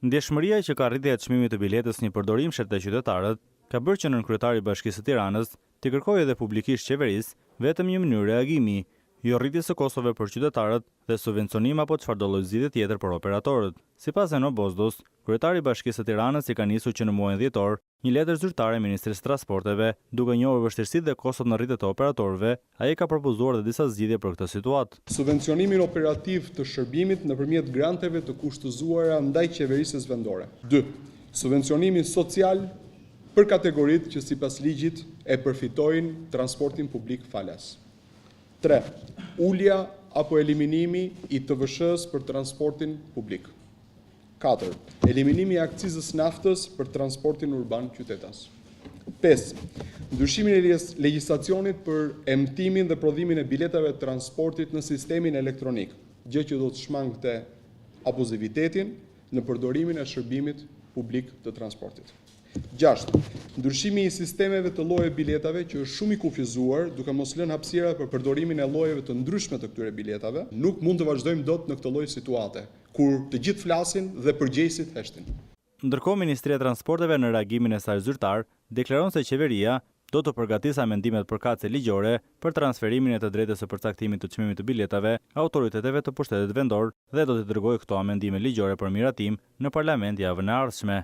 Ndjeshmëria që ka rritje e çmimit të biletës një përdorim shet të qytetarët ka bërë që nënkryetari i Bashkisë së Tiranës të kërkojë edhe publikisht qeverisë vetëm një mënyrë reagimi, jo rritjes së kostove për qytetarët dhe subvencionim apo çfarëdo lloj zgjidhje tjetër për operatorët. Sipas Eno Bozdos, kryetari i Bashkisë së Tiranës i ka nisur që në muajin dhjetor një letër zyrtare Ministrisë së Transporteve, duke njohur vështirësitë dhe kostot në rritje të operatorëve, ai ka propozuar dhe disa zgjidhje për këtë situatë. Subvencionimin operativ të shërbimit nëpërmjet granteve të kushtëzuara ndaj qeverisë vendore. 2. Subvencionimin social për kategoritë që sipas ligjit e përfitojnë transportin publik falas. 3. Ulja apo eliminimi i TVSH-s për transportin publik. 4. Eliminimi i akcizës naftës për transportin urban qytetas. 5. Ndryshimin e legjislacionit për emtimin dhe prodhimin e biletave të transportit në sistemin elektronik, gjë që do të shmangte abuzivitetin në përdorimin e shërbimit publik të transportit. 6. Ndryshimi i sistemeve të llojeve biletave që është shumë i kufizuar, duke mos lënë hapësira për përdorimin e llojeve të ndryshme të këtyre biletave. Nuk mund të vazhdojmë dot në këtë lloj situate, kur të gjithë flasin dhe përgjegjësit heshtin. Ndërkohë, Ministria e Transporteve në reagimin e saj zyrtar deklaron se qeveria do të përgatisë amendimet përkatëse ligjore për transferimin e të drejtës së përcaktimit të çmimit të biletave autoriteteve të pushtetit vendor dhe do të dërgojë këto amendime ligjore për miratim në parlament javën e ardhshme.